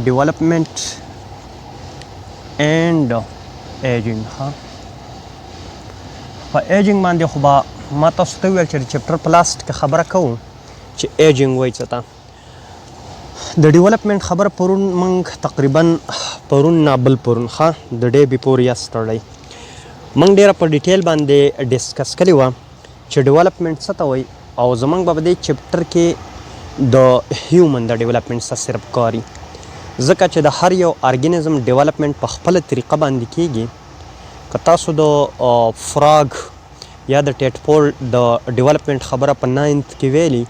development and aging ها په ایجنګ باندې خو به ما تاسو ته وویل چې د چپټر په لاست کې خبره کوو چې ایجنګ وایي څه ته د ډیولپمنټ خبره پرون موږ تقریبا پرون نه بل پرون ښه د ډے بیفور یسټرډی موږ ډېره په ډیټیل باندې ډسکس کړې وه چې ډیولپمنټ څه ته وایي او زموږ به په دې چپټر کې د هیومن د ډیولپمنټ څخه صرف کاري ځکه چې د هر یو ارګینزم ډیولپمنټ په خپله طریقه باندې کیږي که تاسو د فراګ یا د ټیټپول د ډیولپمنټ خبره په 9th کې ویلي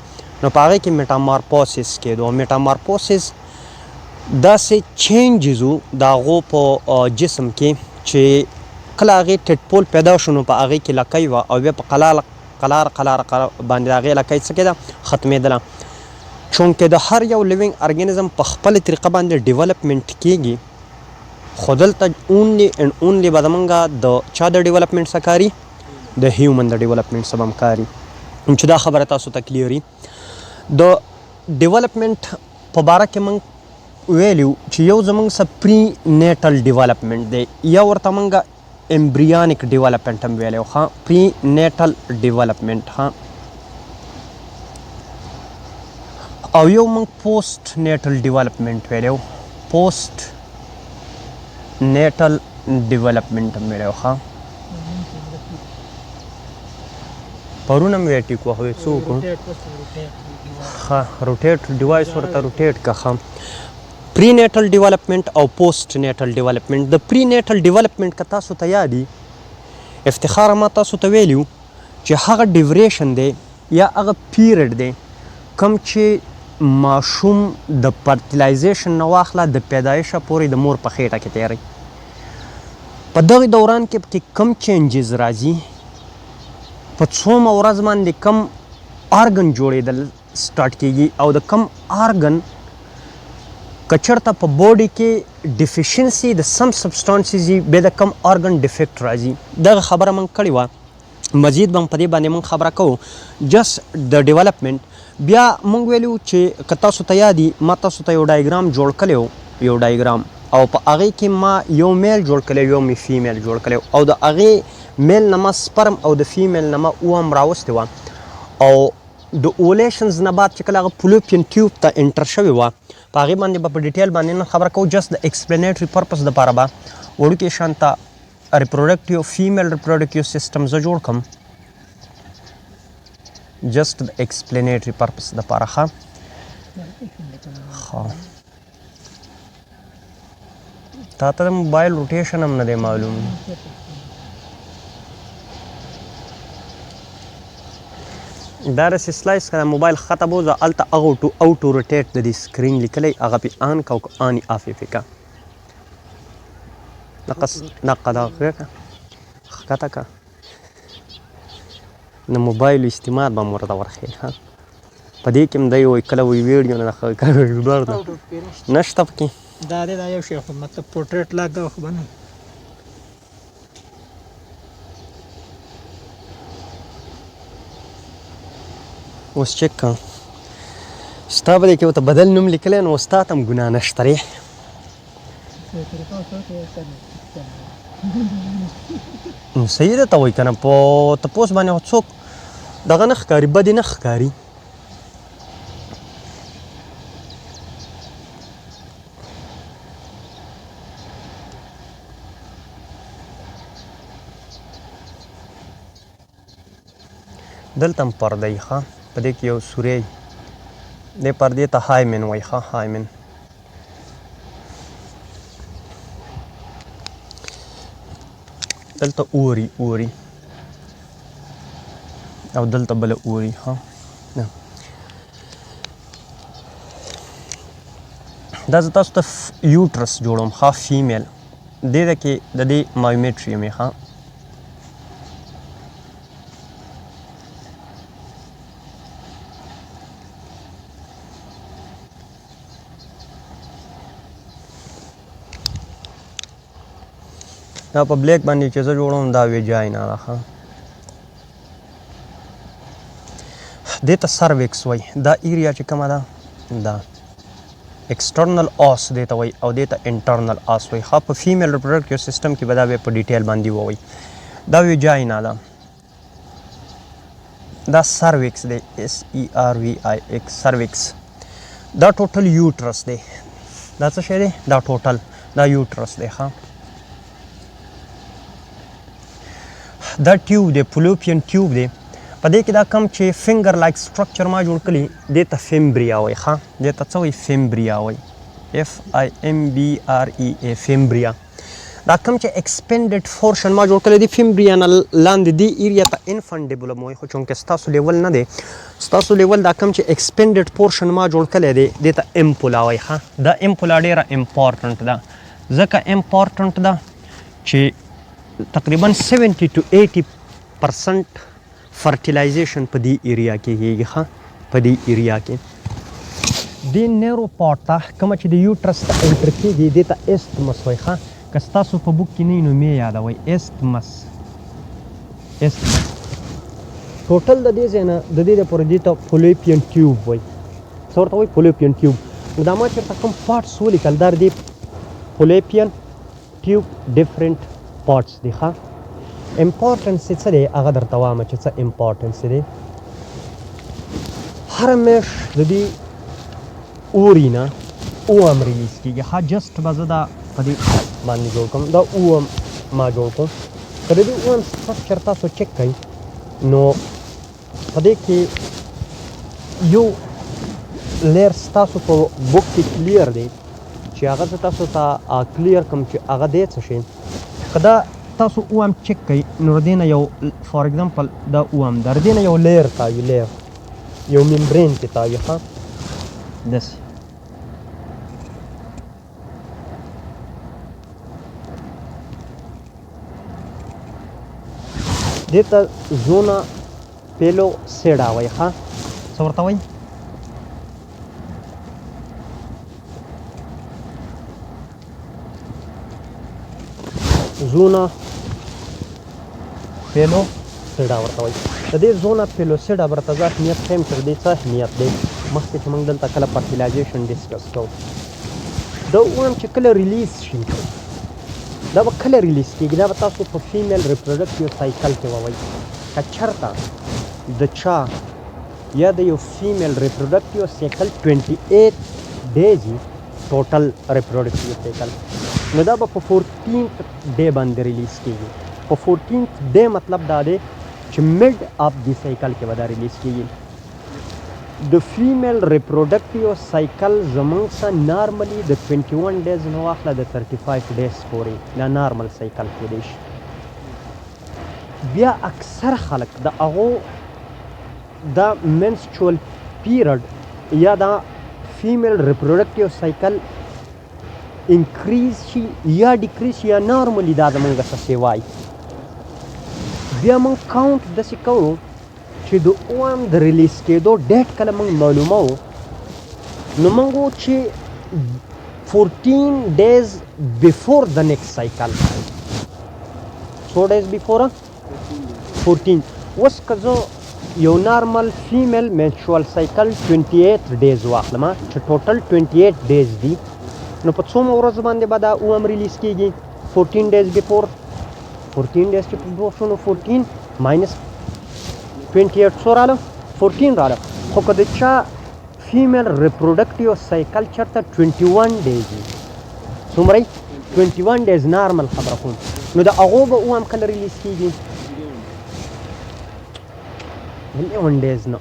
نو په هغې کې میټامارفوسس کېدو او میټامارفوسس داسې چینجز وو د هغو په جسم کې چې کله هغې ټیټپول پیدا شو نو په هغې کې لکۍ وه او بیا په قلاره باندې د هغې لکۍ څه کېده ختمېدله چونکې د هر یو لیوینګ ارګینزم په خپله طریقه باندې ډیولپمنټ کیږي خو دلته اونلی اینډ اونلی به زمونږ د چا د ډیولپمنټ څخه کاري د هیومن د ډیولپمنټ څخه به هم کاري چې دا خبره تاسو ته کلیري د ډیولپمنټ په باره کې موږ ویلو چې یو زموږ څه پری نیټل ډیولپمنټ دی یا ورته موږ امبریانیک ډیولپمنټ هم ویلی ښه پری نیټل ډیولپمنټ ښه او یو موږ پوسټ نیټل ډیولپمنټ ویلی پوسټ نیټل ډیولپمنټ هم ویلی ښه پرون هم وی ټیک وخت څه وکړو ښه روټیټ ډیوایس ورته روټیټ که ښه پری نیټل ډیولپمنټ او پوسټ نیټل ډیولپمنټ د پری نیټل ډیولپمنټ که تاسو ته یادي افتخاره ما تاسو ته ویلي چې هغه ډیوریشن دی یا هغه پیریډ دی کوم چې ماشوم د فرټیلایزیشن نه واخله د پیدایشه پورې د مور په خېټه کې تیری په دغه دوران کې پکې کم چینجز راځي په څومره ورځ باندې کم آرګن جوړېدل سټارټ کیږي او د کم آرګن که چېرته په باډي کې ډیفیشنسي د سم سبسټانسز وي بیا د کم آرګن ډیفیکټ راځي دغه خبره موږ کړې وه مزید به په دې باندې موږ خبره کوو جست د ډیولپمنټ بیا موږ ویلو چې که تاسو ته یادي ما تاسو ته یو ډایګرام جوړ کړی یو ډایګرام او په هغې کې ما یو میل جوړ کړی یو مې فیمیل جوړ کړی او د هغې میل نه ما سپرم او د فیمیل نه ما اوم راوستې وه او د اولیشنز نه بعد چې کله هغه فلوپین ټیوب ته انټر شوې وه په هغې باندې به په ډیټیل باندې نن خبره کوو جست د ایکسپلینیټري پرپز دپاره به وړوکې شان ته ریپروډکټیو فیمیل ریپروډکټیو سیسټم زه جوړ کړم جست د ایکسپلینیټري پرپز دپاره ښه تا ته د موبایل روټیشن هم نه دی معلوم دا رسې سلایس که د موبایل ښکته بوځه هلته اوټو روټیټ د دې سکرین لیکلی هغه پې آن که او که آن یې آف یې پې که دقه دغه کړه ښکته که د موبایل استعمال به م ورته ورښیي ښه په دې کې هم دی وایي کله وایي ویډیو نه نشته پکې دا دی دا یو شی خو مطلب پورټریټ لاک دغه خو به نه اوس چک کړه ستا به دې کې ورته بدل نوم لیکلی نو ستا ته هم ګناه نشته دی نو صحیح ده ته وایي که نه په تپوس باندې خو څوک دغه نه ښکاري بدې نه ښکاري دلته هم پرده یي ښه په دې کې یو سوری دې پردې ته هایمن وایي ښه هایمن دلته اوري او دلته بله اوري ښه دا زه تاسو ته یوټرس جوړوم ښه فیمیل دې ده کې د دې مایومیټریوم یې ښه دا په بلیک باندې چې زه جوړوم دا ویجاینا ده ښه دې ته سروکس وایي دا ایریا چې کومه ده دا ایکسټرنل اوس دې ته وایي او دې ته انټرنل اوس وایي. ښه په فیمیل ریپروډکټیو سیستم کې به دا بیا په ډیټیل باندې ووایي. دا ویجاینا ده، دا سروکس دی SERVIX سروکس. دا ټوټل یوټرس دی. دا څه شی دی؟ دا ټوټل دا یوټرس دی. ښه دا ټیوب دی، فلوپین ټیوب دی. په دې کې دا کم چې فنګر لایک سټرکچر ما جوړ کړي دې ته فیمبریا وایي. ښه دې ته څه وایي؟ فیمبریا وایي. FIMBREA فیمبریا. دا کم چې ایکسپینډډ پورشن ما جوړ کړی دی فیمبریا نه لاندې دې ایریا ته انفنډیبولم وایي. خو چونکې ستاسو لیول نه دی، ستاسو لیول دا کم چې ایکسپینډډ پورشن ما جوړ کړی دی دې ته امپولا وایي. ښه دا امپولا ډېره امپارټنټ ده. ځکه امپارټنټ ده چې تقریبا 70 to 80% فرټیلایزیشن په دې ایریا کې کېږي. ښه په دې ایریا کې دې نیرو پارټ ته کومه چې د یوټرس ته انټر کېږي دې ته ایسټمس وایي. ښه که ستاسو په بوک کې نه وي نو مې یادوئ ایسټمس. ټوټل د دې ځای نه د دې دپاره دې ته فلوپین ټیوب وایي. څه ورته وایي؟ فلوپین ټیوب. نو دا ما چېرته کوم پارټس ولیکل دا دې فلوپین ټیوب ډفرنټ پارټس دي. ښه امپارټنس یې څه دی هغه درته وایم چې څه امپارټنس دی. هره میاشت د دې اوري نه اوم ریلیز کېږي. ښه جسټ به زه دا په دې باندې جوړ کړم. دا اوم ما جوړ کړم. که د دې اوم سټرکچر تاسو چک کوئ نو په دې کې یو لیر ستاسو په بوک کې کلیر دی چې هغه زه تاسو ته کلیر کړم چې هغه دی څه شی. که دا تاسو اوم چک کوئ نو د دې نه یو فار ایگزامپل دا اوم ده، د دې نه یو لیر تاوي، لیر یو ممبرین کې تاوي. ښه داسې دې ته زونا پیلوسیډا وایي. ښه څه ورته وایي؟ زونا پیلوسیډا ورته وایي. د دې زونا پیلوسیډا ورته زه اهمیت ښیم چې د دې څه اهمیت دی. مخکې چې موږ دلته کله فرټیلایزیشن ډسکس کوو دا وایم چې کله ریلیز شي دا به کله ریلیز کېږي؟ دا به تاسو په فیمیل ریپروډکټیو سایکل کې ووایي. که چېرته د چا یا د یو فیمیل ریپروډکټیو سایکل 28 ډیز وي ټوټل ریپروډکټیو سایکل نو دا به په 14th ډے باندې ریلیز کېږي. په 14th ډے مطلب دا دی چې میډ اف دی سایکل کې به دا ریلیز کېږي. د فیمیل ریپروډکټیو سایکل زموږ څه نارملي د 21 ډیز نه واخله د 35 ډیز پورې دا نارمل سایکل کېدی شي. بیا اکثر خلک د هغو دا منسچوال پیریډ یا دا فیمیل ریپروډکټیو سایکل انکریز شي یا ډیکریز شي یا نارملي دا زموږ څه سیوای. بیا موږ کاونټ داسې کوو چې د اوم د ریلیز کېدو ډیټ کله موږ معلوموو نو موږ وو چې 14 days before the next cycle. 4 days before 14. اوس که زه یو نارمل فیمیل menstrual cycle 28 days واخلم چې ټوټل 28 days دي نو په څومره ورځو باندې به دا اوم ریلیز کېږي؟ 14 days before. 14 days چې په دوه شو نو 14 minus 28 څو راله؟ 14 راله. خو که د چا فیمیل ریپروډکټیو سایکل چېرته 21 days وي څومره 21 days نارمل خبره کوم نو د هغو به اوم کله ریلیز کېږي؟ 11 days نه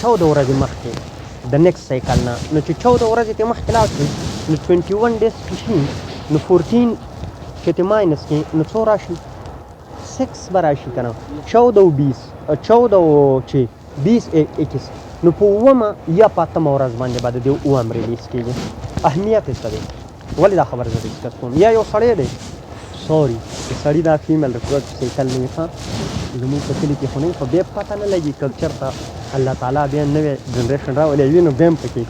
14 ورځې مخکې د نیکسټ سایکل نه. نو چې 14 ورځې ته مخکې لاړ شي نو 21 days چې شي نو 14 چې ته ماینس کړې نو څو راشي؟ 6 به راشي که نه 14 او 20 14 چې 20 21 نو په اومه یا په اتمه ورځ باندې به د دې اوم ریلیز کېږي. اهمیت یې څه دی؟ ولې دا خبره زه ډسکس کوم؟ یا یو سړی دی سوري چې سړي دا فیمیل ریپروډکټیو سایکل نه وي ښه زموږ په کلي کې خو نه وي خو بیا پته نه لګي که چېرته الله تعالی بیا نوی جنریشن راولي وي نو بیا هم پکې